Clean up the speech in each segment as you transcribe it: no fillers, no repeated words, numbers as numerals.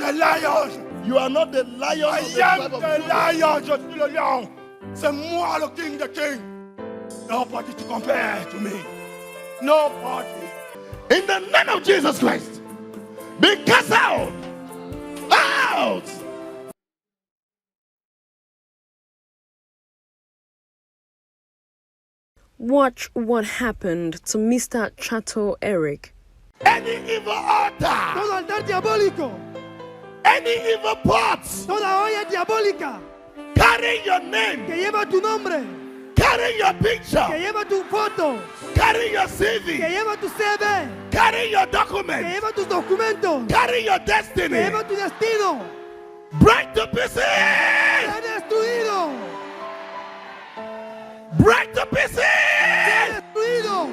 the lion. You are not the lion I of the am tribe of the Judah. lion. Je suis le lion. C'est moi le king the king. Nobody to compare to me. Nobody. In the name of Jesus Christ, be cast out. Out. Watch what happened to Mr. Chateau Eric. Any evil altar, Todo altar diabólico, any evil pots toda olla diabólica carrying your name, que lleva tu nombre, carrying your que picture, lleva tu foto, carrying your que CV, lleva tu CV, carrying your que documents, lleva tus documentos, carrying your que destiny, lleva tu destino. break to pieces. ¡Sea destruido! Break to ¡Sea pieces. destruido!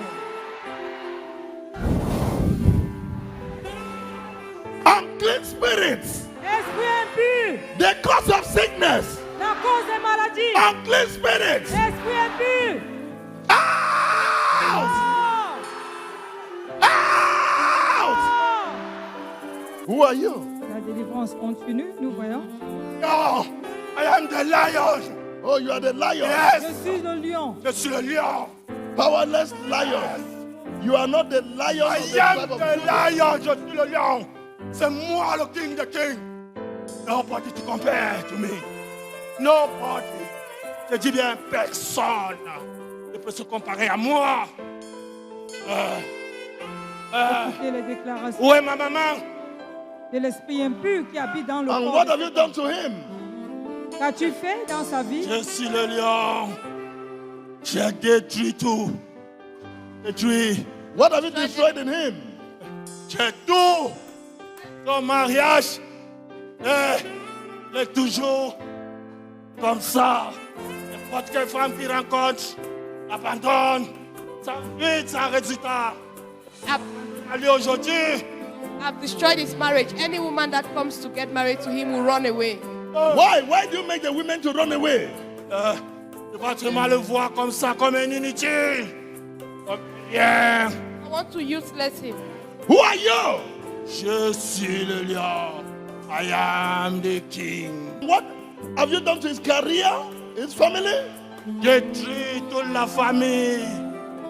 Unclean spirits, Esprit impur, the cause of sickness. la cause des maladies. Unclean spirits, Esprit impur. out! Oh! Out! Oh! Who are you? La délivrance continue, nous voyons. No, I am the lion. Oh, you are the lion. Je Yes, suis le lion. je suis le lion. Powerless lion. You are not the lion I of the am tribe of the Judah. lion. Je suis le lion. C'est moi le king the king. Nobody to compare to me. Nobody. Je dis bien personne ne peut se comparer à moi. Écoutez les déclarations Où est ma maman? de l'esprit impur qui habite dans le And corps. what have you done to him? Qu'as-tu fait dans sa vie? Je suis le lion. J'ai détruit tout. Détruit. What have you destroyed in him? J'ai tout. Son mariage est toujours comme ça. N'importe quelle femme qui rencontre abandonne. Sans but, sans résultat. Allez aujourd'hui. I've destroyed his marriage. Any woman that comes to get married to him will run away. Why? Why do you make the women to run away? Je vais seulement le voir comme ça, comme un inutile. Comme rien. I want to useless him. Who are you? Je suis le lion. I am the king. What have you done to his career, his family? Détruit toute la famille.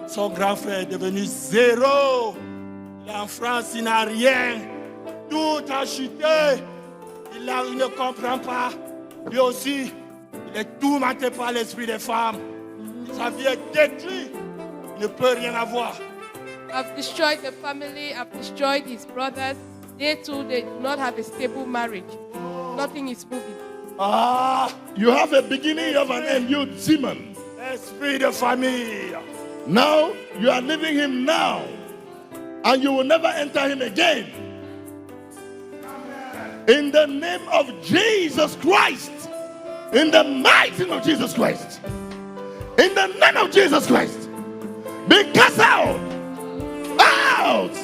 Son grand frère est devenu zéro. Il est en France, il n'a rien. Tout a chuté. Il ne comprend pas. Lui aussi, il est tourmenté par l'esprit des femmes. Sa vie est détruite. Il ne peut rien avoir. I've destroyed the family. I've destroyed his brothers. They too, they do not have a stable marriage. Nothing is moving. Ah, You have a beginning, you have an end, you demon. esprit de famille. Now you are leaving him now, and you will never enter him again. In the name of Jesus Christ, in the mighty name of Jesus Christ, in the name of Jesus Christ, be cast out, out,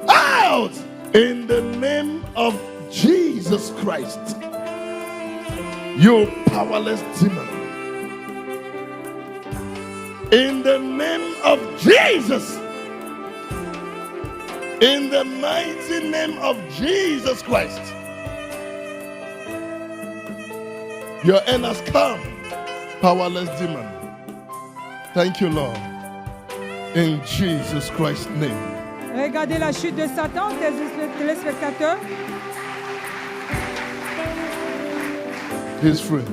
out, in the name of Jesus Christ. You powerless demon. In the name of Jesus. In the mighty name of Jesus Christ. Your end has come, powerless demon. Thank you, Lord. In Jesus Christ's name. Regardez la chute de Satan, téléspectateurs. He's free.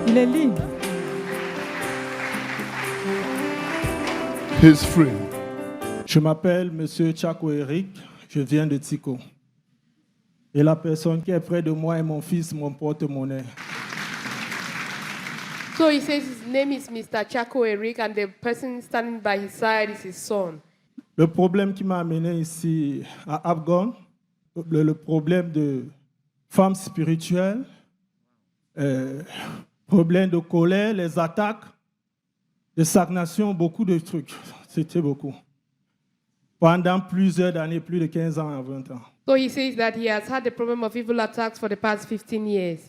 Il est libre. He's free. Je m'appelle Monsieur Chaco Eric, je viens de Tico. Et la personne qui est près de moi est mon fils, mon porte-monnaie. So he says his name is Mr. Chaco Eric, and the person standing by his side is his son. Le problème qui m'a amené ici à Abgon, le problème de femme spirituelle, problème de colère, les attaques, de stagnation, beaucoup de trucs. C'était beaucoup. Pendant plusieurs années, plus de 15 ans à 20 ans. So he says that he has had the problem of evil attacks for the past 15 years.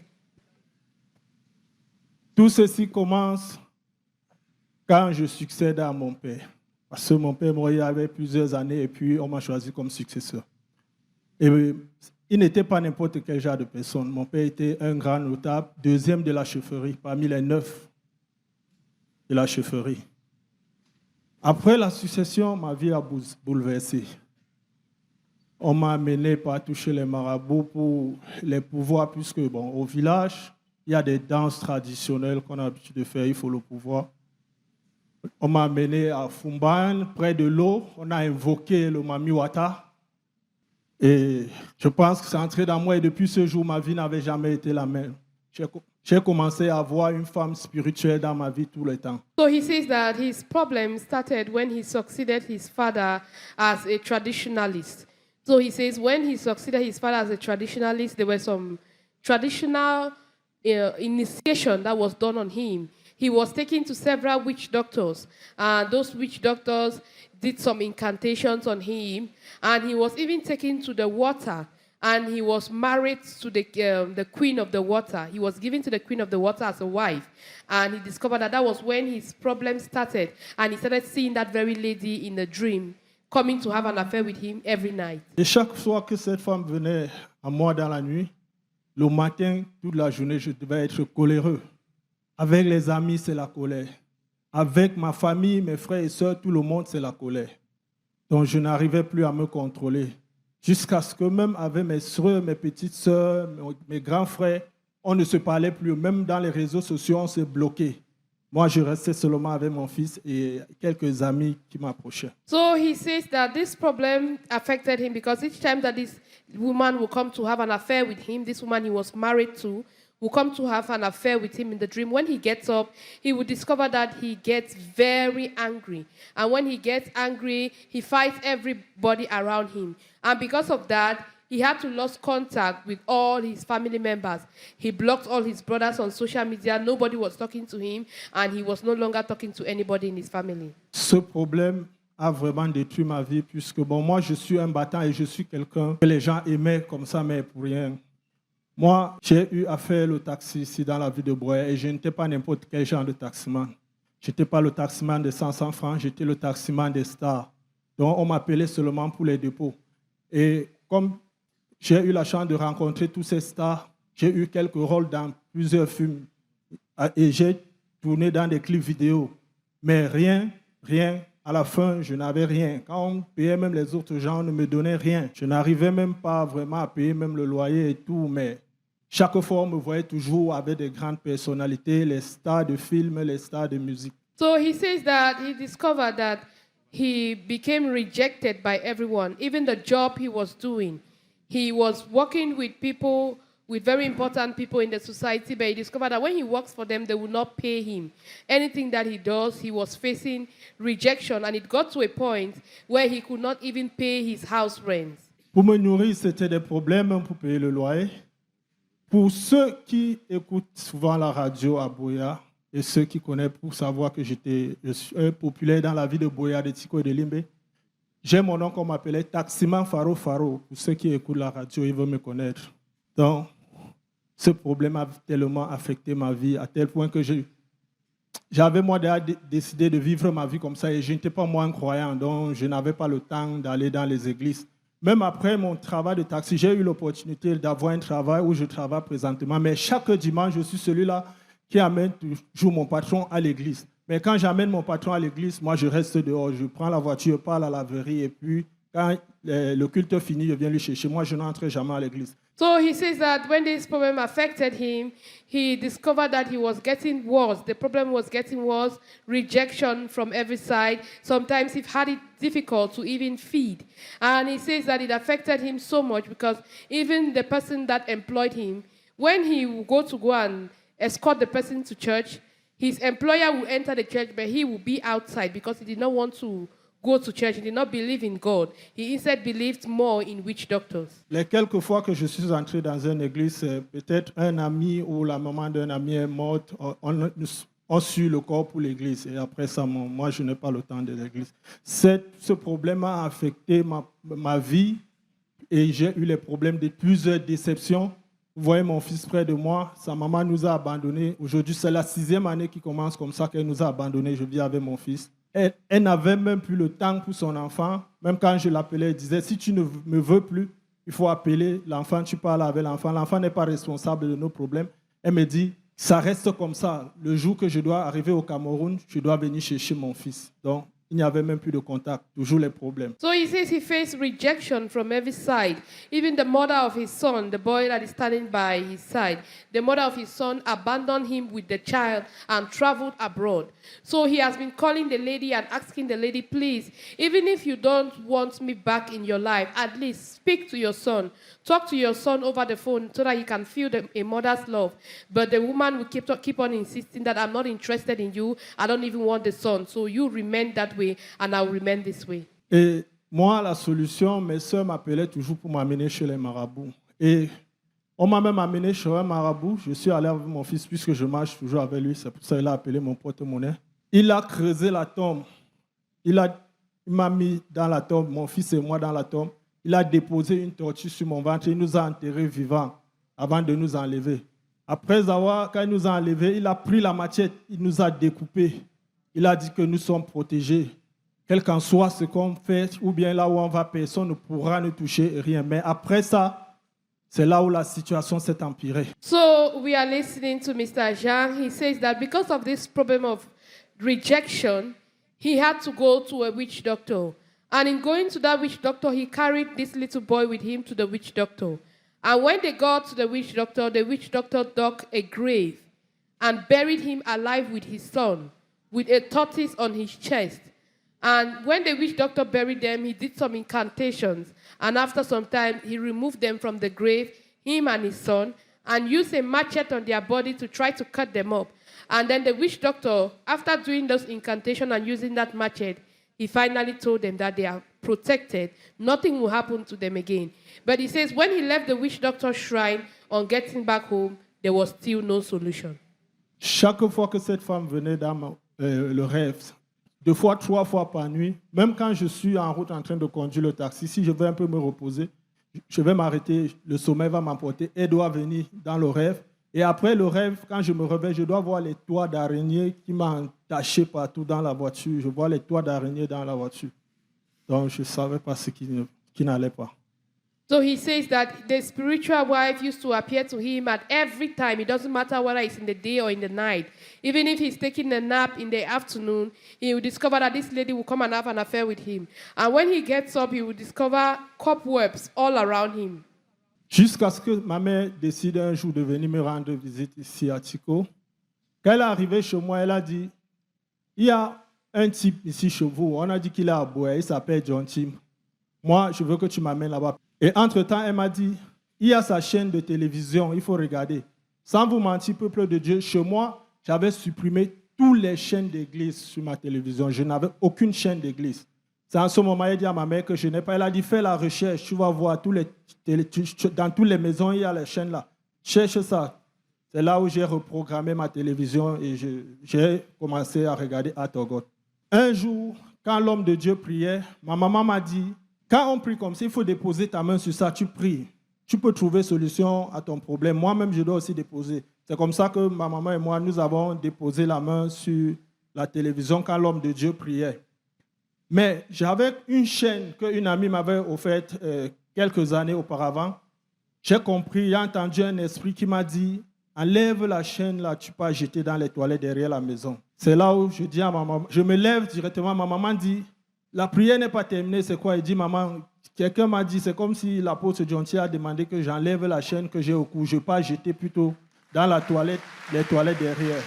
Tout ceci commence quand je succède à mon père. Parce que mon père mourait il y avait plusieurs années et puis on m'a choisi comme successeur. Et il n'était pas n'importe quel genre de personne. Mon père était un grand notable, deuxième de la chefferie, parmi les 9 de la chefferie. Après la succession, ma vie a bouleversé. On m'a amené par toucher les marabouts pour les pouvoirs, puisque au village, il y a des danses traditionnelles qu'on a l'habitude de faire, il faut le pouvoir. On m'a amené à Fumban, près de l'eau, on a invoqué le Mamiwata. Et je pense que c'est entré dans moi et depuis ce jour, ma vie n'avait jamais été la même. J'ai commencé à avoir une femme spirituelle dans ma vie tout le temps. So he says that his problem started when he succeeded his father as a traditionalist. So he says when he succeeded his father as a traditionalist, there were some traditional initiation that was done on him. He was taken to several witch doctors, and those witch doctors did some incantations on him, and he was even taken to the water, and he was married to the queen of the water. He was given to the queen of the water as a wife, and he discovered that was when his problem started, and he started seeing that very lady in a dream coming to have an affair with him every night. Et chaque fois que cette femme venait à moi dans la nuit, le matin, toute la journée, je devais être coléreux. Avec les amis, c'est la colère. Avec ma famille, mes frères et sœurs, tout le monde, c'est la colère. Donc, je n'arrivais plus à me contrôler. Jusqu'à ce que même avec mes soeurs, mes petites sœurs, mes grands frères, on ne se parlait plus. Même dans les réseaux sociaux, on s'est bloqué. Moi, je restais seulement avec mon fils et quelques amis qui m'approchaient. So he says that this problem affected him because each time that this woman will come to have an affair with him, this woman he was married to, will come to have an affair with him in the dream. When he gets up, he will discover that he gets very angry. And when he gets angry, he fights everybody around him. And because of that, he had to lose contact with all his family members. He blocked all his brothers on social media. Nobody was talking to him, and he was no longer talking to anybody in his family. Ce problème a vraiment détruit ma vie, puisque moi, je suis un battant et je suis quelqu'un que les gens aimaient comme ça, mais pour rien. Moi, j'ai eu à faire le taxi ici dans la ville de Boya et je n'étais pas n'importe quel genre de taximan. Je n'étais pas le taximan de 500 francs, j'étais le taximan des stars. Donc, on m'appelait seulement pour les dépôts. Et comme j'ai eu la chance de rencontrer tous ces stars, j'ai eu quelques rôles dans plusieurs films et j'ai tourné dans des clips vidéo. Mais rien. À la fin, je n'avais rien. Quand on payait même les autres gens, on ne me donnait rien. Je n'arrivais même pas vraiment à payer même le loyer et tout, mais chaque fois, on me voyait toujours avec des grandes personnalités, les stars de films, les stars de musique. So he says that he discovered that he became rejected by everyone, even the job he was doing. He was working with people, with very important people in the society, but he discovered that when he works for them, they will not pay him. Anything that he does, he was facing rejection, and it got to a point where he could not even pay his house rent. Pour me nourrir, c'était des problèmes pour payer le loyer. Pour ceux qui écoutent souvent la radio à Boya et ceux qui connaissent pour savoir que je suis populaire dans la ville de Boya, de Tiko et de Limbe, j'ai mon nom qu'on m'appelait Taximan Faro Faro. Pour ceux qui écoutent la radio, ils veulent me connaître. Donc, ce problème a tellement affecté ma vie à tel point que j'avais moi déjà décidé de vivre ma vie comme ça et je n'étais pas moi un croyant, donc je n'avais pas le temps d'aller dans les églises. Même après mon travail de taxi, j'ai eu l'opportunité d'avoir un travail où je travaille présentement, mais chaque dimanche, je suis celui-là qui amène toujours mon patron à l'église. Mais quand j'amène mon patron à l'église, moi je reste dehors, je prends la voiture, je pars à la laverie et puis quand le culte finit, je viens lui chercher. Moi, je n'entre jamais à l'église. So he says that when this problem affected him, he discovered that he was getting worse. The problem was getting worse, rejection from every side. Sometimes he had it difficult to even feed. And he says that it affected him so much because even the person that employed him, when he would go and escort the person to church, his employer will enter the church, but he will be outside because he did not want to go to church. He did not believe in God. He instead believed more in witch doctors. Les quelques fois que je suis entré dans une église, peut-être un ami ou la maman d'un ami est morte, on suit le corps pour l'église. Et après ça, moi, je n'ai pas le temps de l'église. Ce problème a affecté ma vie et j'ai eu les problèmes de plusieurs déceptions. Vous voyez mon fils près de moi, sa maman nous a abandonnés. Aujourd'hui, c'est la 6e année qui commence comme ça qu'elle nous a abandonnés. Je vis avec mon fils. Elle n'avait même plus le temps pour son enfant. Même quand je l'appelais, elle disait, si tu ne me veux plus, il faut appeler l'enfant, tu parles avec l'enfant. L'enfant n'est pas responsable de nos problèmes. Elle me dit, ça reste comme ça. Le jour que je dois arriver au Cameroun, je dois venir chercher mon fils. Donc, il n'y avait même plus de contact, toujours les problèmes. So he says he faced rejection from every side. Even the mother of his son, the boy that is standing by his side, the mother of his son abandoned him with the child and traveled abroad. So he has been calling the lady and asking the lady, please, even if you don't want me back in your life, at least speak to your son. Talk to your son over the phone so that he can feel a mother's love. But the woman will keep on insisting that I'm not interested in you. I don't even want the son. So you remain that way and I'll remain this way. Et moi, la solution, mes soeurs m'appelaient toujours pour m'amener chez les marabouts. Et on m'a même amené chez un marabout. Je suis allé avec mon fils puisque je marche toujours avec lui. C'est pour ça qu'il a appelé mon porte-monnaie. Il a creusé la tombe. Il m'a mis dans la tombe, mon fils et moi dans la tombe. Il a déposé une tortue sur mon ventre. Il nous a enterrés vivants avant de nous enlever. Quand il nous a enlevés, il a pris la machette. Il nous a découpés. Il a dit que nous sommes protégés. Quel qu'en soit ce qu'on fait, ou bien là où on va, personne ne pourra nous toucher, rien. Mais après ça, c'est là où la situation s'est empirée. So we are listening to Mr. Zhang. He says that because of this problem of rejection, he had to go to a witch doctor. And in going to that witch doctor, he carried this little boy with him to the witch doctor. And when they got to the witch doctor dug a grave and buried him alive with his son, with a tortoise on his chest. And when the witch doctor buried them, he did some incantations. And after some time, he removed them from the grave, him and his son, and used a machete on their body to try to cut them up. And then the witch doctor, after doing those incantations and using that machete, he finally told them that they are protected. Nothing will happen to them again. But he says when he left the witch doctor's shrine, on getting back home, there was still no solution. Chaque fois que cette femme venait dans le rêve, 2 fois, 3 fois par nuit, même quand je suis en route en train de conduire le taxi, si je veux un peu me reposer, je vais m'arrêter, le sommeil va m'emporter, elle doit venir dans le rêve. Et après le rêve, quand je me réveille, je dois voir les toits d'araignée qui m'ont entaché partout dans la voiture. Je vois les toits d'araignée dans la voiture. Donc, je ne savais pas ce qui n'allait pas. So he says that the spiritual wife used to appear to him at every time. It doesn't matter whether it's in the day or in the night. Even if he's taking a nap in the afternoon, he will discover that this lady will come and have an affair with him. And when he gets up, he will discover cobwebs all around him. Jusqu'à ce que ma mère décide un jour de venir me rendre visite ici à Tico. Quand elle est arrivée chez moi, elle a dit, il y a un type ici chez vous. On a dit qu'il est à Bois, il s'appelle John Tim. Moi, je veux que tu m'amènes là-bas. Et entre-temps, elle m'a dit, il y a sa chaîne de télévision, il faut regarder. Sans vous mentir, peuple de Dieu, chez moi, j'avais supprimé toutes les chaînes d'église sur ma télévision. Je n'avais aucune chaîne d'église. C'est en ce moment, elle dit à ma mère que je n'ai pas. Elle a dit, fais la recherche, tu vas voir, dans toutes les maisons, il y a les chaînes là. Cherche ça. C'est là où j'ai reprogrammé ma télévision et j'ai commencé à regarder Atogot. Un jour, quand l'homme de Dieu priait, ma maman m'a dit, quand on prie comme ça, il faut déposer ta main sur ça, tu pries. Tu peux trouver solution à ton problème. Moi-même, je dois aussi déposer. C'est comme ça que ma maman et moi, nous avons déposé la main sur la télévision quand l'homme de Dieu priait. Mais j'avais une chaîne qu'une amie m'avait offerte quelques années auparavant. J'ai compris, j'ai entendu un esprit qui m'a dit, enlève la chaîne là, tu peux jeter dans les toilettes derrière la maison. C'est là où je dis à ma maman, je me lève directement, ma maman dit, la prière n'est pas terminée, c'est quoi? Il dit, maman, quelqu'un m'a dit, c'est comme si l'apôtre John a demandé que j'enlève la chaîne que j'ai au cou, je peux jeter plutôt dans la toilette, les toilettes derrière.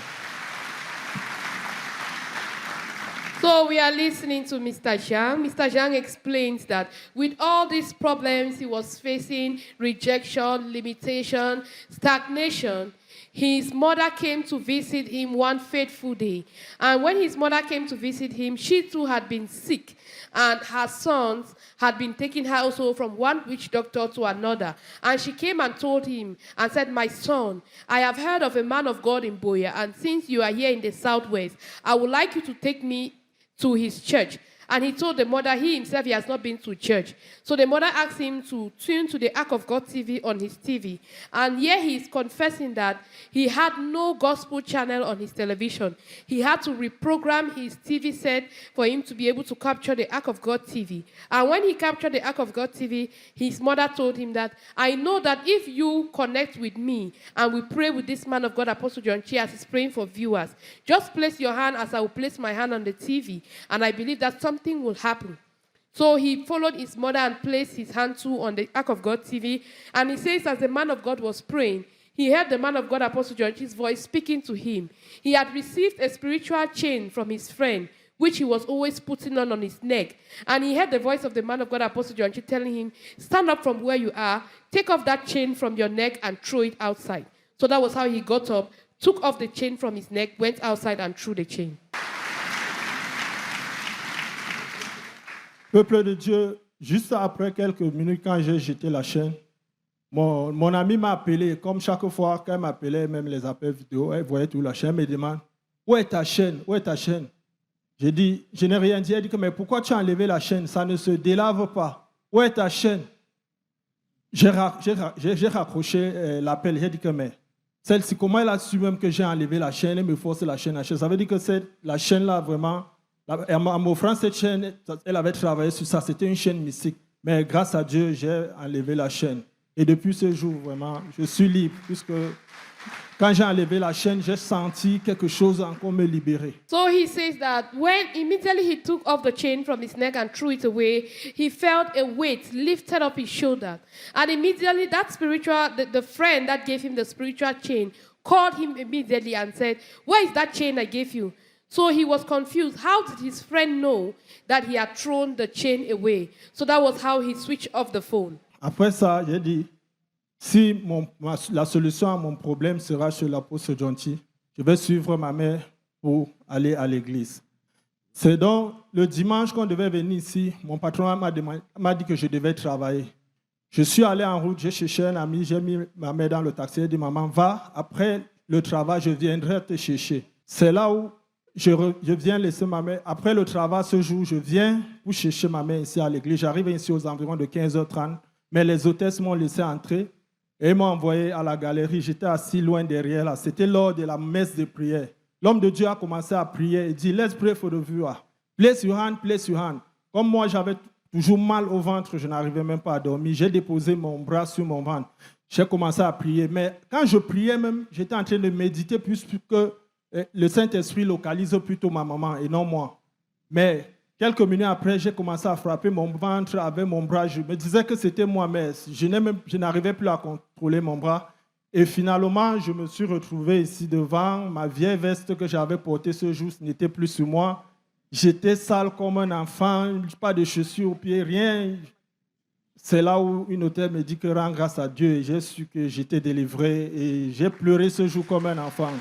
So we are listening to Mr. Zhang. Mr. Zhang explains that with all these problems he was facing, rejection, limitation, stagnation, his mother came to visit him one fateful day. And when his mother came to visit him, she too had been sick. And her sons had been taking her also from one witch doctor to another. And she came and told him and said, my son, I have heard of a man of God in Boya, and since you are here in the southwest, I would like you to take me to his church. And he told the mother he himself he has not been to church. So the mother asked him to tune to the Ark of God TV on his TV. And here he is confessing that he had no gospel channel on his television. He had to reprogram his TV set for him to be able to capture the Ark of God TV. And when he captured the Ark of God TV, his mother told him that, I know that if you connect with me and we pray with this man of God, Apostle John Chi, as he's praying for viewers, just place your hand as I will place my hand on the TV, and I believe that something will happen. So he followed his mother and placed his hand too on the Ark of God TV, and he says as the man of God was praying, he heard the man of God, Apostle John Chi's voice speaking to him. He had received a spiritual chain from his friend, which he was always putting on his neck. And he heard the voice of the man of God, Apostle John Chi, telling him, stand up from where you are, take off that chain from your neck and throw it outside. So that was how he got up, took off the chain from his neck, went outside and threw the chain. Peuple de Dieu, juste après quelques minutes, quand j'ai jeté la chaîne, mon ami m'a appelé. Comme chaque fois qu'elle m'appelait, même les appels vidéo, elle voyait tout la chaîne, me demande, où est ta chaîne? Où est ta chaîne? J'ai dit, je n'ai rien dit. Elle dit, mais pourquoi tu as enlevé la chaîne? Ça ne se délave pas. Où est ta chaîne? J'ai raccroché l'appel. J'ai dit que, mais celle-ci, comment elle a su même que j'ai enlevé la chaîne et me force la chaîne à chaîne? Ça veut dire que la chaîne-là, vraiment, en m'offrant cette chaîne, elle avait travaillé sur ça. C'était une chaîne mystique. Mais grâce à Dieu, j'ai enlevé la chaîne. Et depuis ce jour, vraiment, je suis libre, puisque quand j'ai enlevé la chaîne, j'ai senti quelque chose encore me libérer. So he says that when immediately he took off the chain from his neck and threw it away, he felt a weight lifted up his shoulder. And immediately that the friend that gave him the spiritual chain called him immediately and said, where is that chain I gave you? So he was confused. How did his friend know that he had thrown the chain away? So that was how he switched off the phone. Après ça, j'ai dit, si la solution à mon problème sera chez l'apôtre John Chi, je vais suivre ma mère pour aller à l'église. C'est donc le dimanche qu'on devait venir ici, mon patron m'a dit que je devais travailler. Je suis allé en route, j'ai cherché un ami, j'ai mis ma mère dans le taxi, j'ai dit, maman, va, après le travail, je viendrai te chercher. C'est là où je viens laisser ma mère. Après le travail, ce jour, je viens pour chercher ma mère ici à l'église. J'arrive ici aux environs de 15h30, mais les hôtesses m'ont laissé entrer. Et ils m'ont envoyé à la galerie. J'étais assis loin derrière là. C'était lors de la messe de prière. L'homme de Dieu a commencé à prier. Il dit, let's pray for the viewer. Place your hand, place your hand. Comme moi, j'avais toujours mal au ventre, je n'arrivais même pas à dormir. J'ai déposé mon bras sur mon ventre. J'ai commencé à prier. Mais quand je priais même, j'étais en train de méditer puisque le Saint-Esprit localise plutôt ma maman et non moi. Mais quelques minutes après, j'ai commencé à frapper mon ventre avec mon bras. Je me disais que c'était moi, mais je n'arrivais plus à contrôler mon bras. Et finalement, je me suis retrouvé ici devant. Ma vieille veste que j'avais portée ce jour n'était plus sur moi. J'étais sale comme un enfant, pas de chaussures aux pieds, rien. C'est là où une hôtesse me dit que rends grâce à Dieu. Et j'ai su que j'étais délivré et j'ai pleuré ce jour comme un enfant.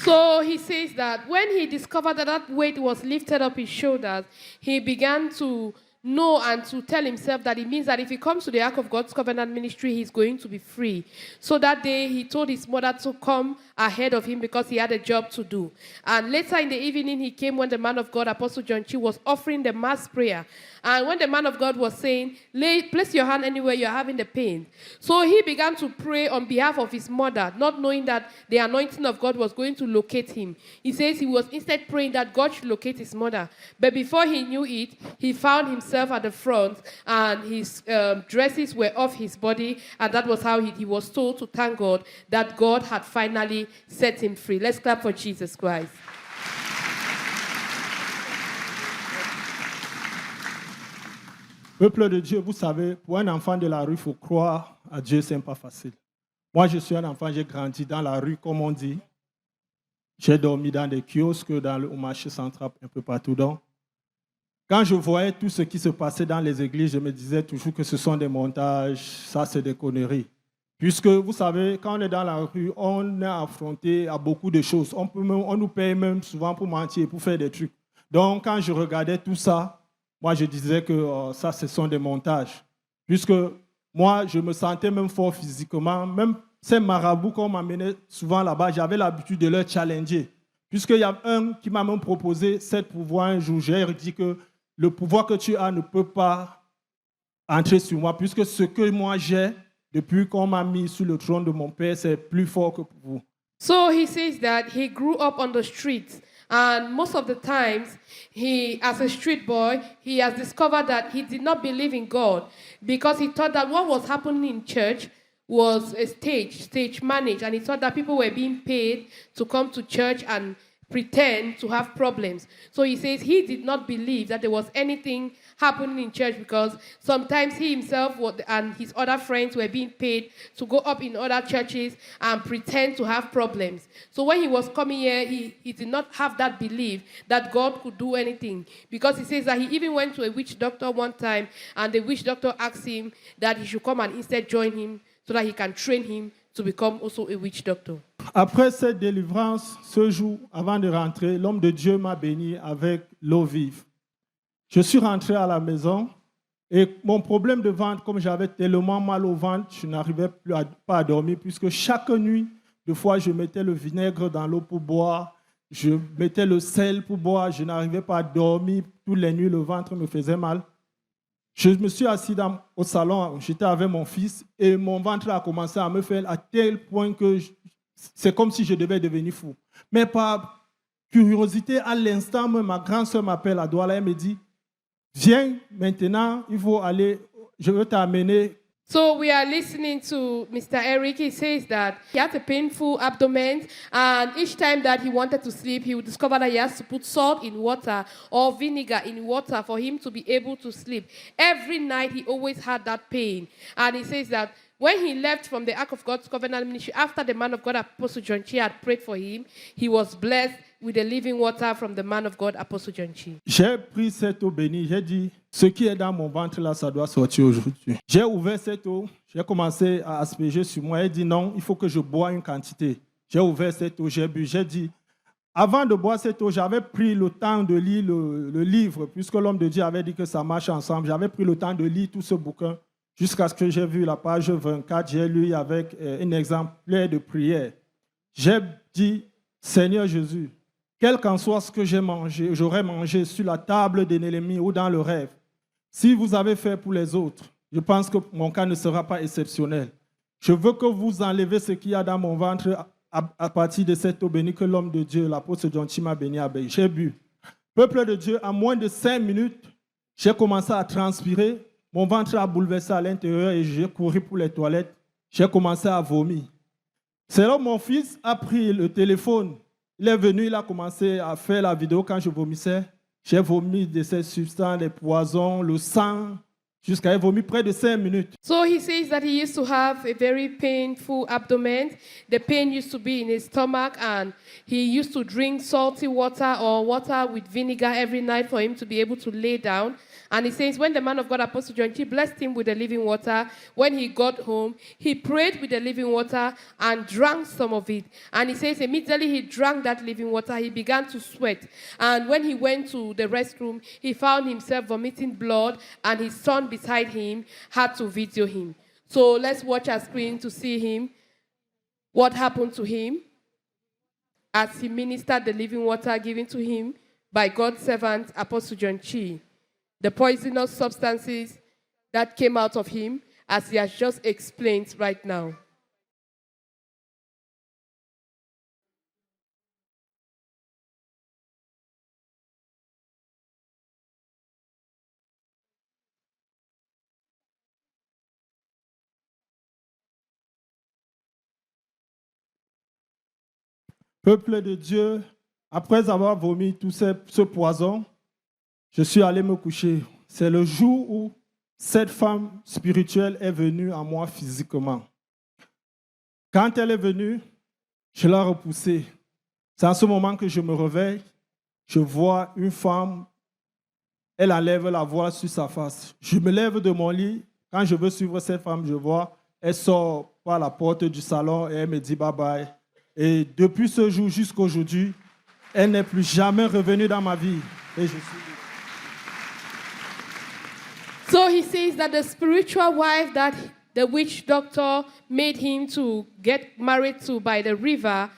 So he says that when he discovered that weight was lifted up his shoulders, he began to know and to tell himself that it means that if he comes to the Ark of God's Covenant ministry, he's going to be free. So that day, he told his mother to come ahead of him because he had a job to do. And later in the evening, he came when the man of God, Apostle John Chi, was offering the mass prayer. And when the man of God was saying, place your hand anywhere you're having the pain. So he began to pray on behalf of his mother, not knowing that the anointing of God was going to locate him. He says he was instead praying that God should locate his mother. But before he knew it, he found himself at the front and his dresses were off his body. And that was how he was told to thank God that God had finally set him free. Let's clap for Jesus Christ. Peuple de Dieu, vous savez, pour un enfant de la rue, il faut croire à Dieu, ce n'est pas facile. Moi, je suis un enfant, j'ai grandi dans la rue, comme on dit. J'ai dormi dans des kiosques, au marché central, un peu partout. Donc, quand je voyais tout ce qui se passait dans les églises, je me disais toujours que ce sont des montages, ça c'est des conneries. Puisque, vous savez, quand on est dans la rue, on est affronté à beaucoup de choses. On nous paye même souvent pour mentir, pour faire des trucs. Donc, quand je regardais tout ça, moi, je disais que ce sont des montages. Puisque moi, je me sentais même fort physiquement. Même ces marabouts qu'on m'amenait souvent là-bas, j'avais l'habitude de leur challenger. Puisqu'il y a un qui m'a même proposé cette pouvoir un jour, j'ai dit que le pouvoir que tu as ne peut pas entrer sur moi, puisque ce que moi j'ai, depuis qu'on m'a mis sur le trône de mon père, c'est plus fort que pour vous. So he says that he grew up on the streets. And most of the times, he, as a street boy, he has discovered that he did not believe in God because he thought that what was happening in church was a stage managed. And he thought that people were being paid to come to church and pretend to have problems. So he says he did not believe that there was anything happening in church because sometimes he himself and his other friends were being paid to go up in other churches and pretend to have problems. So when he was coming here, he did not have that belief that God could do anything, because he says that he even went to a witch doctor one time, and the witch doctor asked him that he should come and instead join him so that he can train him to become also a witch doctor. Après cette délivrance, ce jour, avant de rentrer, l'homme de Dieu m'a béni avec l'eau vive. Je suis rentré à la maison et mon problème de ventre, comme j'avais tellement mal au ventre, je n'arrivais pas à dormir, puisque chaque nuit, deux fois, je mettais le vinaigre dans l'eau pour boire, je mettais le sel pour boire, je n'arrivais pas à dormir. Toutes les nuits, le ventre me faisait mal. Je me suis assis au salon, j'étais avec mon fils et mon ventre a commencé à me faire à tel point que c'est comme si je devais devenir fou. Mais par curiosité, à l'instant, ma grande sœur m'appelle à Douala et me dit, viens maintenant, il faut aller, je veux t'amener. So we are listening to Mr. Eric. He says that he had a painful abdomen, and each time that he wanted to sleep, he would discover that he has to put salt in water or vinegar in water for him to be able to sleep. Every night he always had that pain. And he says that when he left from the Ark of God's Covenant ministry, after the man of God, Apostle John Chi, had prayed for him, he was blessed with the living water from the man of God, Apostle John Chi. J'ai pris cette eau bénie, j'ai dit, ce qui est dans mon ventre là, ça doit sortir aujourd'hui. J'ai ouvert cette eau, j'ai commencé à asperger sur moi, j'ai dit non, il faut que je bois une quantité. J'ai ouvert cette eau, j'ai bu, j'ai dit, avant de boire cette eau, j'avais pris le temps de lire le livre, puisque l'homme de Dieu avait dit que ça marche ensemble. J'avais pris le temps de lire tout ce bouquin, jusqu'à ce que j'ai vu la page 24, j'ai lu avec un exemplaire de prière. J'ai dit, Seigneur Jésus, quel qu'en soit ce que j'aurais mangé sur la table de l'ennemi ou dans le rêve, si vous avez fait pour les autres, je pense que mon cas ne sera pas exceptionnel. Je veux que vous enlevez ce qu'il y a dans mon ventre à partir de cette eau bénie que l'homme de Dieu, l'apôtre John Chi, m'a béni à béni. J'ai bu. Peuple de Dieu, en moins de 5 minutes, j'ai commencé à transpirer. Mon ventre a bouleversé à l'intérieur et j'ai couru pour les toilettes. J'ai commencé à vomir. C'est là où mon fils a pris le téléphone. Il est venu, il a commencé à faire la vidéo quand je vomissais. J'ai vomi de ces substances, les poisons, le sang, jusqu'à j'ai vomi près de 5 minutes. So he says that he used to have a very painful abdomen. The pain used to be in his stomach, and he used to drink salty water or water with vinegar every night for him to be able to lay down. And he says when the man of God, Apostle John Chi, blessed him with the living water, when he got home, he prayed with the living water and drank some of it. And he says immediately he drank that living water, he began to sweat. And when he went to the restroom, he found himself vomiting blood, and his son beside him had to video him. So let's watch our screen to see him, what happened to him as he ministered the living water given to him by God's servant, Apostle John Chi. The poisonous substances that came out of him, as he has just explained right now. Peuple de Dieu, après avoir vomi tout ce poison, je suis allé me coucher. C'est le jour où cette femme spirituelle est venue à moi physiquement. Quand elle est venue, je l'ai repoussée. C'est à ce moment que je me réveille, je vois une femme, elle enlève la voile sur sa face. Je me lève de mon lit, quand je veux suivre cette femme, je vois, elle sort par la porte du salon et elle me dit bye bye. Et depuis ce jour jusqu'à aujourd'hui, elle n'est plus jamais revenue dans ma vie. Et je suis... So he says that the spiritual wife that the witch doctor made him to get married to by the river,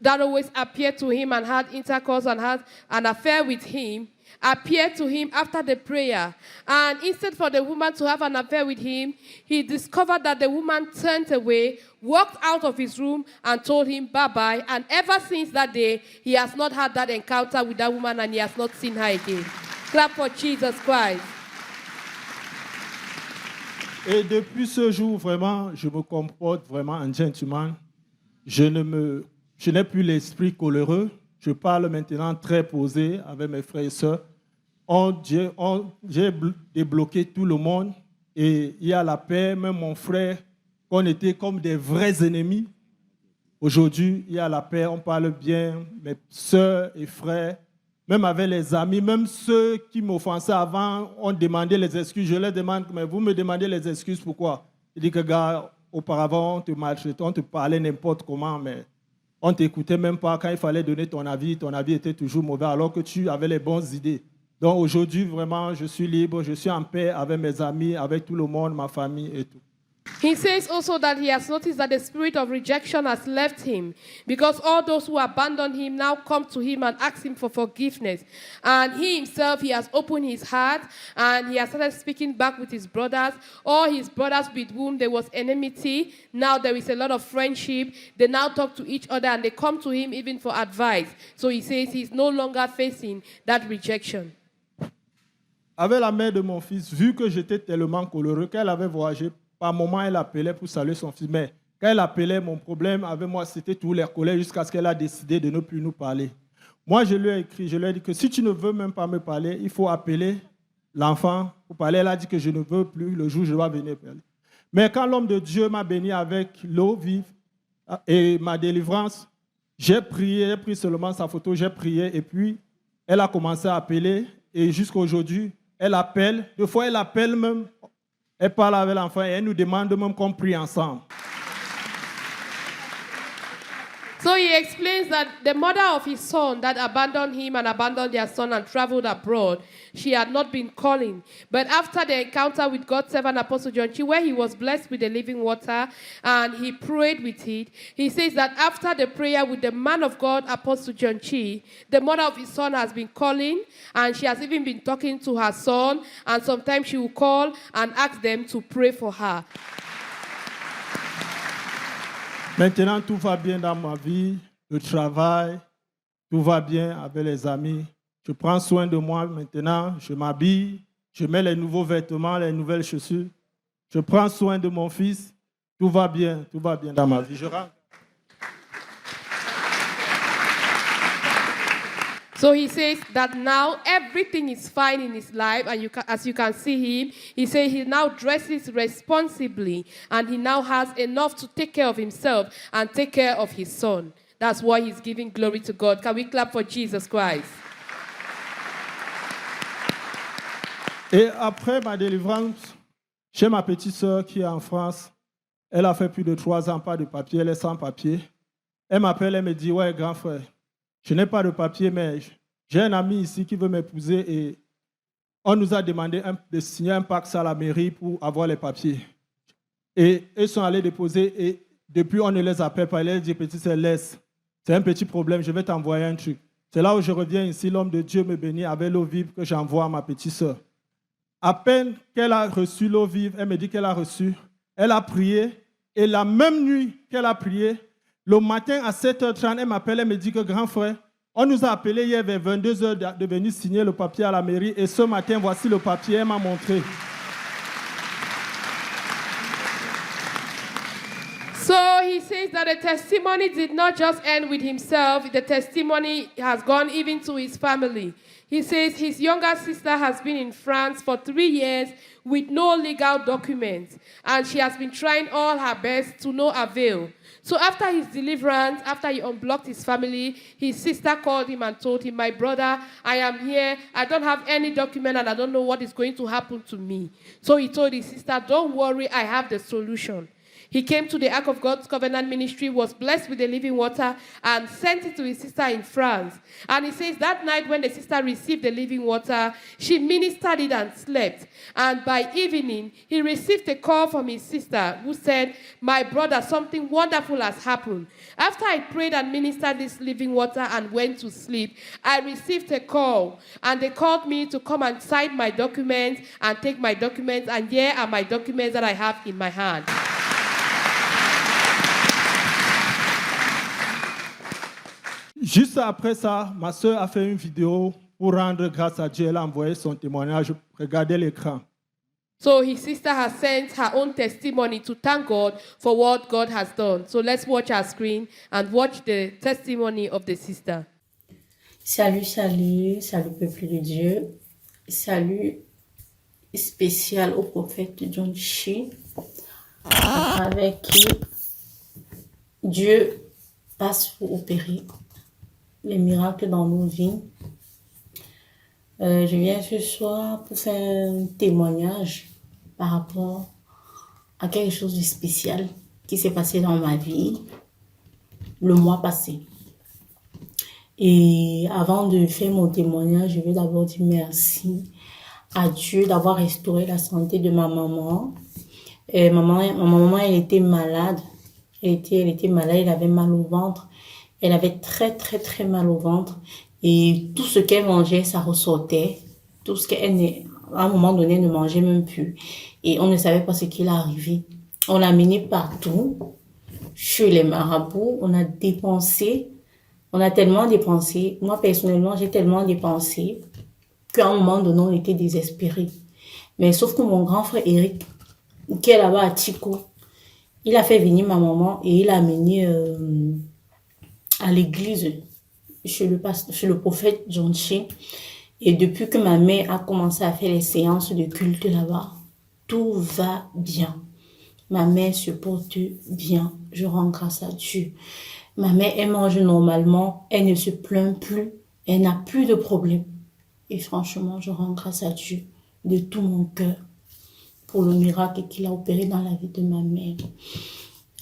that always appeared to him and had intercourse and had an affair with him, appeared to him after the prayer. And instead for the woman to have an affair with him, he discovered that the woman turned away, walked out of his room, and told him bye-bye. And ever since that day, he has not had that encounter with that woman, and he has not seen her again. Clap for Jesus Christ. Et depuis ce jour, vraiment, je me comporte vraiment en gentleman. Je n'ai plus l'esprit coléreux. Je parle maintenant très posé avec mes frères et sœurs. J'ai débloqué tout le monde et il y a la paix. Même mon frère, qu'on était comme des vrais ennemis. Aujourd'hui, il y a la paix, on parle bien, mes sœurs et frères, même avec les amis, même ceux qui m'offensaient avant, on demandait les excuses. Je leur demande, mais vous me demandez les excuses, pourquoi? Il dit que, gars, auparavant, on te maltraitait, on te parlait n'importe comment, mais on ne t'écoutait même pas. Quand il fallait donner ton avis était toujours mauvais, alors que tu avais les bonnes idées. Donc aujourd'hui, vraiment, je suis libre, je suis en paix avec mes amis, avec tout le monde, ma famille et tout. He says also that he has noticed that the spirit of rejection has left him because all those who abandoned him now come to him and ask him for forgiveness. And he himself, he has opened his heart and he has started speaking back with his brothers. All his brothers with whom there was enmity, now there is a lot of friendship. They now talk to each other and they come to him even for advice. So he says he's no longer facing that rejection. Avec la mère de mon fils, vu que j'étais tellement coléreux qu'elle avait voyagé, par moment, elle appelait pour saluer son fils. Mais quand elle appelait, mon problème avec moi, c'était tous les colères jusqu'à ce qu'elle a décidé de ne plus nous parler. Moi, je lui ai écrit, je lui ai dit que si tu ne veux même pas me parler, il faut appeler l'enfant pour parler. Elle a dit que je ne veux plus, le jour où je dois venir parler. Mais quand l'homme de Dieu m'a béni avec l'eau vive et ma délivrance, j'ai prié, j'ai pris seulement sa photo, j'ai prié et puis elle a commencé à appeler et jusqu'à aujourd'hui, elle appelle. Deux fois, elle appelle même. Elle parle avec l'enfant et elle nous demande même qu'on prie ensemble. So he explains that the mother of his son that abandoned him and abandoned their son and traveled abroad, she had not been calling. But after the encounter with God's servant Apostle John Chi, where he was blessed with the living water and he prayed with it, he says that after the prayer with the man of God, Apostle John Chi, the mother of his son has been calling and she has even been talking to her son, and sometimes she will call and ask them to pray for her. Maintenant, tout va bien dans ma vie, le travail, tout va bien avec les amis. Je prends soin de moi maintenant, je m'habille, je mets les nouveaux vêtements, les nouvelles chaussures. Je prends soin de mon fils, tout va bien dans ma vie. Je rentre. So he says that now everything is fine in his life, and as you can see him, he says he now dresses responsibly, and he now has enough to take care of himself and take care of his son. That's why he's giving glory to God. Can we clap for Jesus Christ? Et après ma délivrance, j'ai ma petite sœur qui est en France. Elle a fait plus de 3 ans, pas de papier, elle est sans papier. Elle m'appelle, elle me dit, ouais, grand frère, je n'ai pas de papier, mais j'ai un ami ici qui veut m'épouser et on nous a demandé de signer un pacte à la mairie pour avoir les papiers. Et ils sont allés déposer et depuis, on ne les appelle pas. Elle a dit, petit, laisse. C'est un petit problème, je vais t'envoyer un truc. C'est là où je reviens ici, l'homme de Dieu me bénit avec l'eau vive que j'envoie à ma petite sœur. À peine qu'elle a reçu l'eau vive, elle me dit qu'elle a reçu. Elle a prié et la même nuit qu'elle a prié, le matin à 7h30, elle m'appelle, elle me dit que grand frère, on nous a appelé hier vers 22h de venir signer le papier à la mairie et ce matin, voici le papier, elle m'a montré. So he says that the testimony did not just end with himself, the testimony has gone even to his family. He says his younger sister has been in France for 3 years with no legal documents, and she has been trying all her best to no avail. So after his deliverance, after he unblocked his family, his sister called him and told him, my brother, I am here. I don't have any document and I don't know what is going to happen to me. So he told his sister, don't worry, I have the solution. He came to the Ark of God's Covenant ministry, was blessed with the living water, and sent it to his sister in France. And he says that night when the sister received the living water, she ministered it and slept. And by evening, he received a call from his sister who said, "My brother, something wonderful has happened. After I prayed and ministered this living water and went to sleep, I received a call. And they called me to come and sign my documents and take my documents. And here are my documents that I have in my hand." Juste après ça, ma soeur a fait une vidéo pour rendre grâce à Dieu. Elle a envoyé son témoignage. Regardez l'écran. So his sister has sent her own testimony to thank God for what God has done. So let's watch our screen and watch the testimony of the sister. Salut, salut, salut peuple de Dieu. Salut spécial au prophète John Chi, avec qui Dieu passe pour opérer les miracles dans nos vies. Je viens ce soir pour faire un témoignage par rapport à quelque chose de spécial qui s'est passé dans ma vie le mois passé. Et avant de faire mon témoignage, je veux d'abord dire merci à Dieu d'avoir restauré la santé de ma maman. Ma maman, elle était malade. Elle était malade, elle avait mal au ventre. Elle avait très, très, très mal au ventre. Et tout ce qu'elle mangeait, ça ressortait. Tout ce qu'elle, à un moment donné, ne mangeait même plus. Et on ne savait pas ce qui est arrivé. On l'a amenée partout. Chez les marabouts, on a dépensé. On a tellement dépensé. Moi, personnellement, j'ai tellement dépensé qu'à un moment donné, on était désespérés. Mais sauf que mon grand frère Eric, qui est là-bas à Tico, il a fait venir ma maman et il l'a amené à l'église chez le prophète John Chi. Et depuis que ma mère a commencé à faire les séances de culte là-bas, tout va bien. Ma mère se porte bien. Je rends grâce à Dieu. Ma mère, elle mange normalement. Elle ne se plaint plus. Elle n'a plus de problème. Et franchement, je rends grâce à Dieu de tout mon cœur pour le miracle qu'il a opéré dans la vie de ma mère.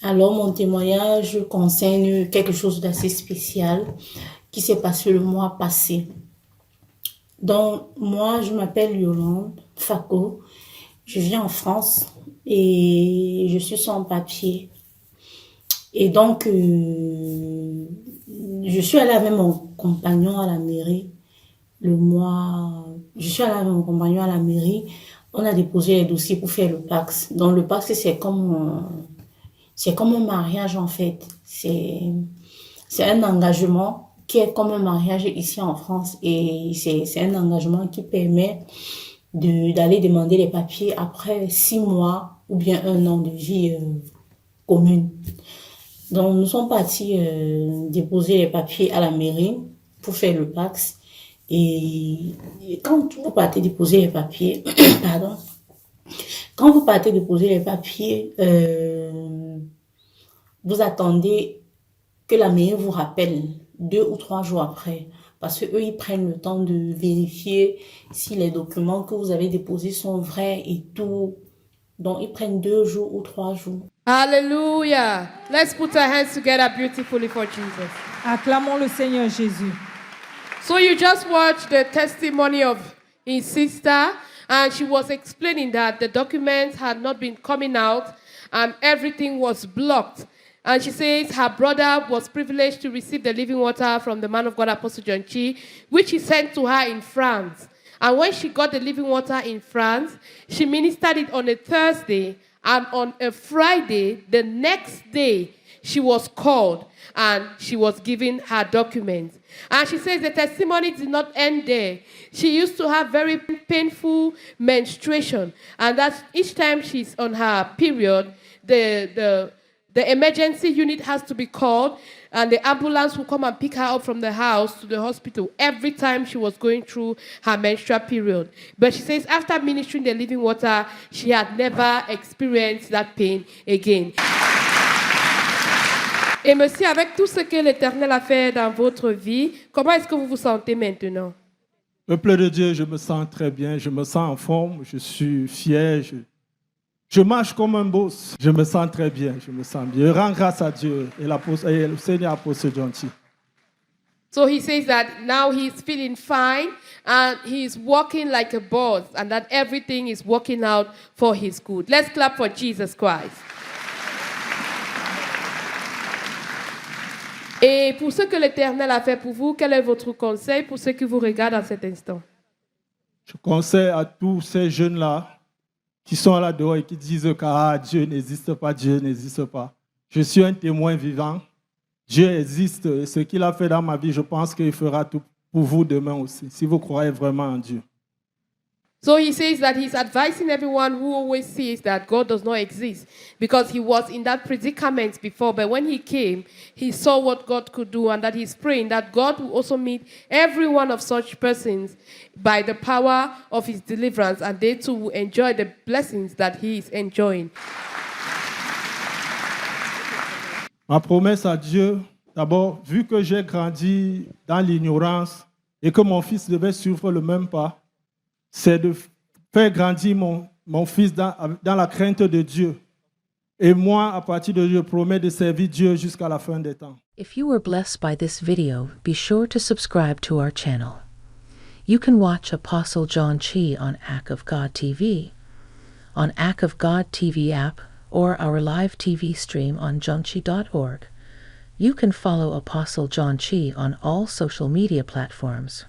Alors, mon témoignage concerne quelque chose d'assez spécial qui s'est passé le mois passé. Donc, moi, je m'appelle Yolande Fako. Je vis en France et je suis sans papier. Et donc, je suis allée avec mon compagnon à la mairie je suis allée avec mon compagnon à la mairie. On a déposé les dossiers pour faire le Pacs. Donc, le Pacs, c'est comme un mariage, en fait. C'est un engagement qui est comme un mariage ici en France. Et c'est un engagement qui permet d'aller demander les papiers après 6 mois ou bien 1 an de vie commune. Donc, nous sommes partis déposer les papiers à la mairie pour faire le Pacs. Et quand vous partez déposer les papiers, quand vous partez déposer les papiers, vous attendez que la mairie vous rappelle 2 ou 3 jours après. Parce que eux, ils prennent le temps de vérifier si les documents que vous avez déposés sont vrais et tout. Donc, ils prennent 2 jours ou 3 jours. Hallelujah. Let's put our hands together beautifully for Jesus. Acclamons le Seigneur Jésus. So you just watched the testimony of his sister, and she was explaining that the documents had not been coming out and everything was blocked. And she says her brother was privileged to receive the living water from the man of God, Apostle John Chi, which he sent to her in France. And when she got the living water in France, she ministered it on a Thursday, and on a Friday, the next day, she was called and she was given her documents. And she says the testimony did not end there. She used to have very painful menstruation, and that each time she's on her period, the emergency unit has to be called, and the ambulance will come and pick her up from the house to the hospital every time she was going through her menstrual period. But she says after ministering the living water, she had never experienced that pain again. Et monsieur, avec tout ce que l'Éternel a fait dans votre vie, comment est-ce que vous vous sentez maintenant? Peuple de Dieu, je me sens très bien, je me sens en forme, je suis fier. Je marche comme un boss. Je me sens très bien, je me sens bien. Je rends grâce à Dieu et le Seigneur Apostle John Chi. So he says that now he's feeling fine and he's walking like a boss and that everything is working out for his good. Let's clap for Jesus Christ. Et pour ce que l'Éternel a fait pour vous, quel est votre conseil pour ceux qui vous regardent à cet instant? Je conseille à tous ces jeunes-là qui sont là dehors et qui disent que Dieu n'existe pas, Dieu n'existe pas. Je suis un témoin vivant. Dieu existe et ce qu'il a fait dans ma vie, je pense qu'il fera tout pour vous demain aussi, si vous croyez vraiment en Dieu. So he says that he's advising everyone who always sees that God does not exist because he was in that predicament before, but when he came, he saw what God could do and that he's praying that God will also meet every one of such persons by the power of his deliverance and they too will enjoy the blessings that he is enjoying. Ma promesse à Dieu, d'abord, vu que j'ai grandi dans l'ignorance et que mon fils devait suivre le même pas, c'est de faire grandir mon fils dans la crainte de Dieu. Et moi, à partir de Dieu, je promets de servir Dieu jusqu'à la fin des temps. If you were blessed by this video, be sure to subscribe to our channel. You can watch Apostle John Chi on Act of God TV, on Act of God TV app, or our live TV stream on johnchi.org. You can follow Apostle John Chi on all social media platforms.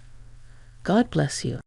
God bless you.